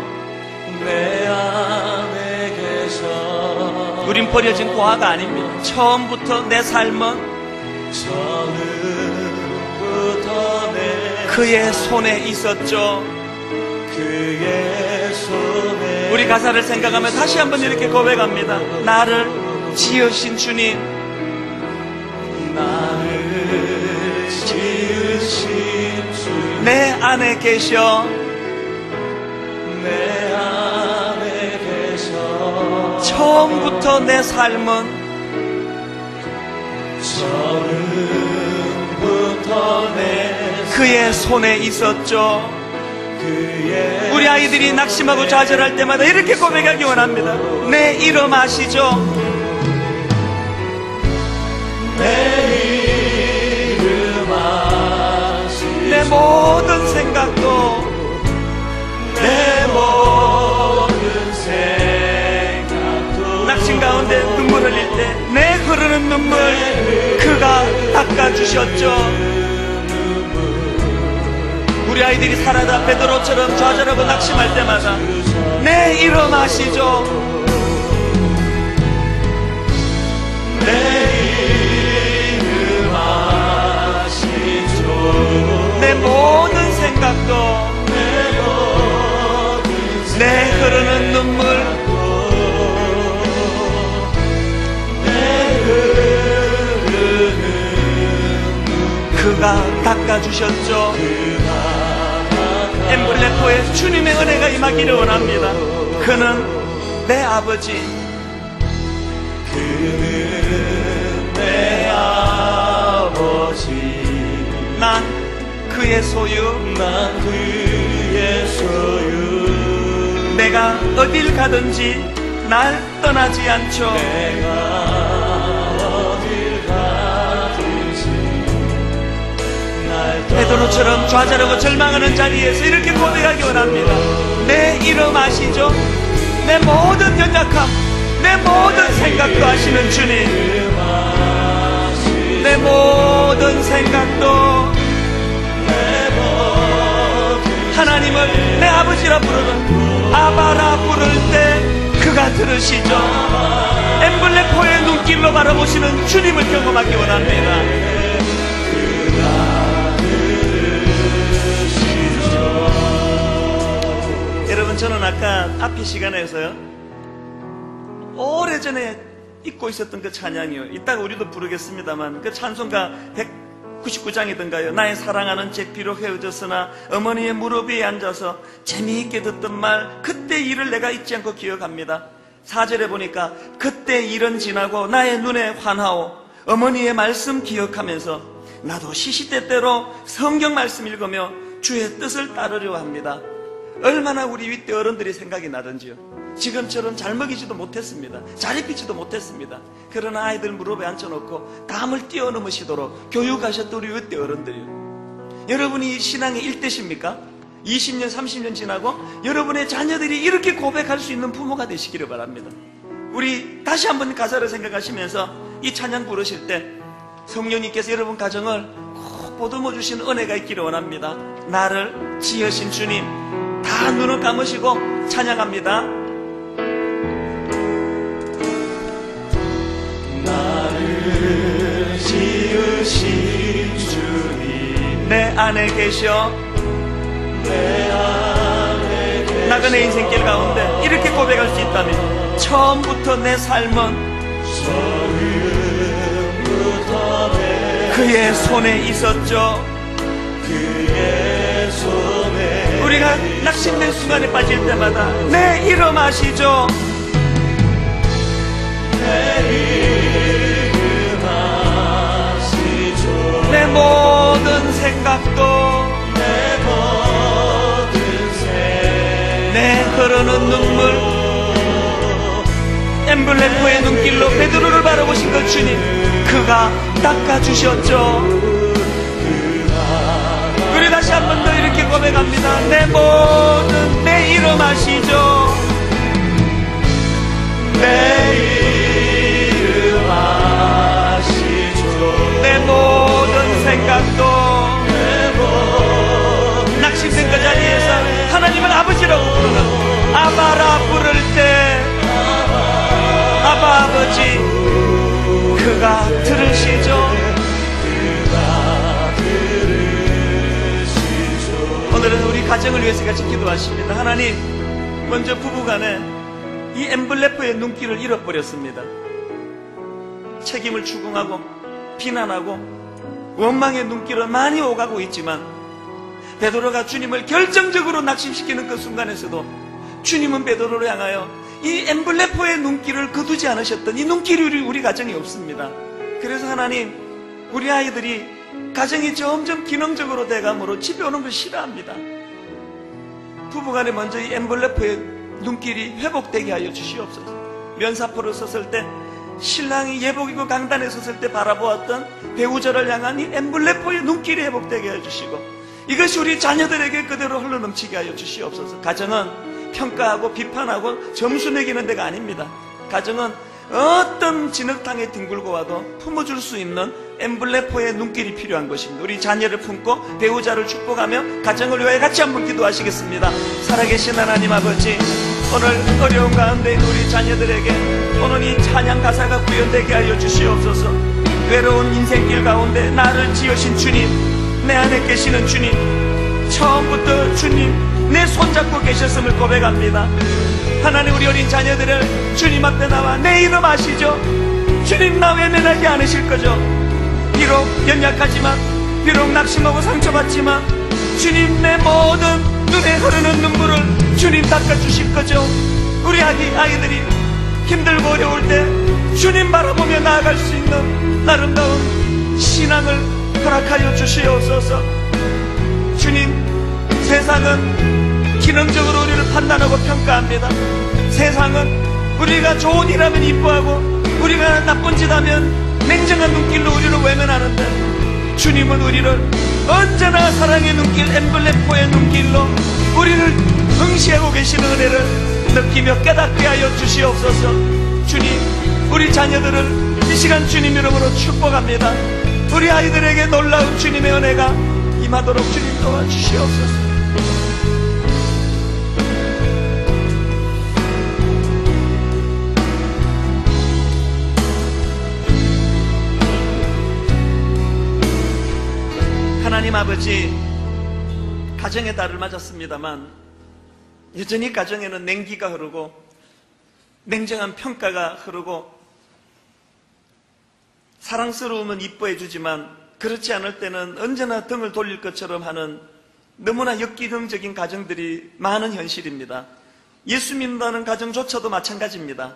내 안에 계셔. 우린 버려진 고아가 아닙니다. 처음부터 내 삶은 처음부터 내 그의 손에 있었죠. 그의 손에. 우리 가사를 생각하며 다시 한번 이렇게 고백합니다. 나를 지으신 주님, 나를 지으신 주님 내 안에 계셔, 내 안에 계셔. 처음부터 내 삶은 처음부터 내 그의 손에 있었죠. 그의 우리 아이들이 낙심하고 좌절할 때마다 이렇게 고백하기 원합니다. 내 이름 아시죠? 내 이름 모든 생각도 내 모든 생각도 낙심 가운데 눈물 흘릴 때 내 흐르는 눈물 그가 닦아주셨죠. 우리 아이들이 살아다 베드로처럼 좌절하고 낙심할 때마다 내 이름 아시죠? 내 이름 아시죠. 내 모든 생각도 내 흐르는 눈물 그가 닦아주셨죠. 엠블레포에 주님의 은혜가 임하기를 원합니다. 그는 내 아버지, 그는 내 아버지, 난 그의 소유, 난 그의 소유. 내가 어딜 가든지 날 떠나지 않죠. 내가 어딜 가든지 날 베드로처럼 좌절하고 절망하는 자리에서 이렇게 고백하기 원합니다. 내 이름 아시죠? 내 모든 연약함, 내 모든 생각도 아시는 주님, 내 모든 생각도 하나님을 내 아버지라 부르는 아바라 부를 때 그가 들으시죠. 엠블레포의 눈길로 바라보시는 주님을 경험하기 원합니다. 여러분, 저는 아까 앞의 시간에서요, 오래전에 잊고 있었던 그 찬양이요, 이따가 우리도 부르겠습니다만 그 찬송가 199장이던가요 나의 사랑하는 제 비록 헤어졌으나 어머니의 무릎 위에 앉아서 재미있게 듣던 말, 그때 일을 내가 잊지 않고 기억합니다. 4절에 보니까 그때 일은 지나고 나의 눈에 환하오, 어머니의 말씀 기억하면서 나도 시시때때로 성경 말씀 읽으며 주의 뜻을 따르려 합니다. 얼마나 우리 윗대 어른들이 생각이 나던지요. 지금처럼 잘 먹이지도 못했습니다. 잘 입히지도 못했습니다. 그러나 아이들 무릎에 앉혀놓고 담을 뛰어넘으시도록 교육하셨던 우리 윗대 어른들이요. 여러분이 신앙의 일대십니까? 20년, 30년 지나고 여러분의 자녀들이 이렇게 고백할 수 있는 부모가 되시기를 바랍니다. 우리 다시 한번 가사를 생각하시면서 이 찬양 부르실 때 성령님께서 여러분 가정을 꼭 보듬어 주시는 은혜가 있기를 원합니다. 나를 지으신 주님, 다 눈을 감으시고 찬양합니다. 나를 지으신 주님, 내 안에 계셔. 내 안에 계셔. 나그네 인생길 가운데 이렇게 고백할 수 있다면 처음부터 내 삶은 처음부터 내 그의 손에 있었죠. 그의 손에 우리가 낙심된 순간에 빠질 때마다 내 이름 아시죠? 내 이름 아시죠. 내 모든 생각도 내 모든 생각, 내 흐르는 눈물, 엠블레포의 눈길로 베드로를 바라보신 그 주님, 그가 닦아주셨죠. 우리 다시 한 번 더 이렇게 고백합니다. 내 모든, 내 이름 아시죠? 내 이름 아시죠. 내 모든 생각도 낙심된 그 자리에서 하나님을 아버지라고 부르는 아바라 부를 때 아바 아버지, 그가 들으시죠? 오늘은 우리 가정을 위해서 같이 기도하십니다. 하나님, 먼저 부부간에 이 엠블레포의 눈길을 잃어버렸습니다. 책임을 추궁하고 비난하고 원망의 눈길을 많이 오가고 있지만 베드로가 주님을 결정적으로 낙심시키는 그 순간에서도 주님은 베드로를 향하여 이 엠블레포의 눈길을 거두지 않으셨던 이 눈길이 우리 가정에 없습니다. 그래서 하나님, 우리 아이들이 가정이 점점 기능적으로 돼감으로 집에 오는 걸 싫어합니다. 부부간에 먼저 이 엠블레포의 눈길이 회복되게 하여 주시옵소서. 면사포를 섰을 때 신랑이 예복 입고 강단에 섰을 때 바라보았던 배우자를 향한 이 엠블레포의 눈길이 회복되게 해주시고 이것이 우리 자녀들에게 그대로 흘러넘치게 하여 주시옵소서. 가정은 평가하고 비판하고 점수 매기는 데가 아닙니다. 가정은 어떤 진흙탕에 뒹굴고 와도 품어줄 수 있는 엠블레포의 눈길이 필요한 것입니다. 우리 자녀를 품고 배우자를 축복하며 가정을 위하여 같이 한번 기도하시겠습니다. 살아계신 하나님 아버지, 오늘 어려운 가운데 있는 우리 자녀들에게 오늘 이 찬양 가사가 구현되게 하여 주시옵소서. 외로운 인생길 가운데 나를 지으신 주님, 내 안에 계시는 주님, 처음부터 주님 내 손잡고 계셨음을 고백합니다. 하나님, 우리 어린 자녀들을 주님 앞에 나와 내 이름 아시죠? 주님 나 외면하지 않으실 거죠? 비록 연약하지만, 비록 낙심하고 상처받지만 주님 내 모든 눈에 흐르는 눈물을 주님 닦아주실 거죠? 우리 아이들이 힘들고 어려울 때 주님 바라보며 나아갈 수 있는 아름다운 신앙을 허락하여 주시옵소서. 주님, 세상은 기능적으로 우리를 판단하고 평가합니다. 세상은 우리가 좋은 일하면 이뻐하고 우리가 나쁜 짓 하면 냉정한 눈길로 우리를 외면하는데, 주님은 우리를 언제나 사랑의 눈길, 엠블레포의 눈길로 우리를 응시하고 계시는 은혜를 느끼며 깨닫게 하여 주시옵소서. 주님, 우리 자녀들을 이 시간 주님 이름으로 축복합니다. 우리 아이들에게 놀라운 주님의 은혜가 임하도록 주님 도와주시옵소서. 하나님 아버지, 가정의 달을 맞았습니다만 여전히 가정에는 냉기가 흐르고 냉정한 평가가 흐르고, 사랑스러우면 이뻐해 주지만 그렇지 않을 때는 언제나 등을 돌릴 것처럼 하는 너무나 역기능적인 가정들이 많은 현실입니다. 예수 믿는다는 가정조차도 마찬가지입니다.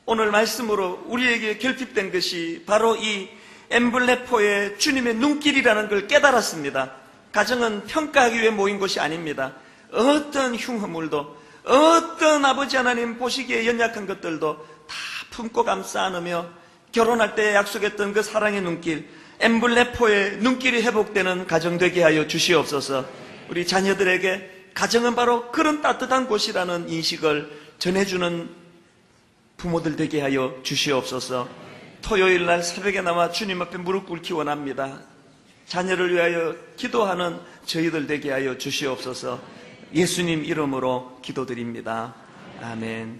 오늘 말씀으로 우리에게 결핍된 것이 바로 이 엠블레포의 주님의 눈길이라는 걸 깨달았습니다. 가정은 평가하기 위해 모인 것이 아닙니다. 어떤 흉허물도, 어떤 아버지 하나님 보시기에 연약한 것들도 다 품고 감싸 안으며 결혼할 때 약속했던 그 사랑의 눈길, 엠블레포의 눈길이 회복되는 가정 되게 하여 주시옵소서. 우리 자녀들에게 가정은 바로 그런 따뜻한 곳이라는 인식을 전해주는 부모들 되게 하여 주시옵소서. 토요일 날 새벽에 나와 주님 앞에 무릎 꿇기 원합니다. 자녀를 위하여 기도하는 저희들 되게 하여 주시옵소서. 예수님 이름으로 기도드립니다. 아멘.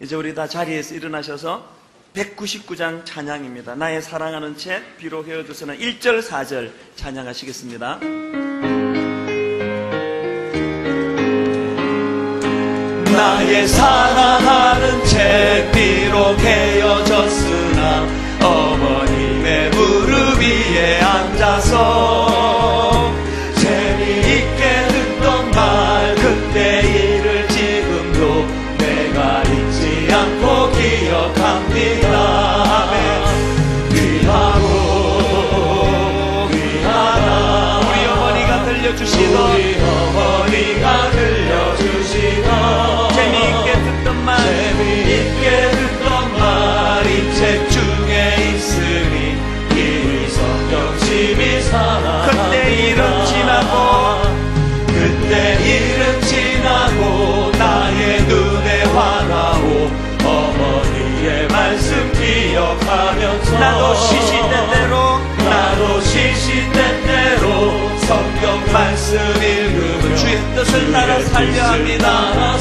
이제 우리 다 자리에서 일어나셔서 199장 찬양입니다. 나의 사랑하는 채 비로 헤어져서는 1절 4절 찬양하시겠습니다. 나의 사랑하는 채 비록 헤어졌으나 어머님의 무릎 위에 앉아서 재미있게 듣던 말 그때 일을 지금도 내가 잊지 않고 기억합니다. 위하라 우리 어머니가 들려주시던, 우리 어머니가 들려주시던 재미있게 듣던 말, 재미있게 듣던 말 이 책 중에 있으니 이 성경 심히 사랑합니다. 그때 일은 지나고, 그때 일은 지나고 나의 눈에 환하오 어머니의 말씀 기억하면서 나도 시시때때로 성경 말씀 읽으며 주의 뜻을 따라 살려 합니다.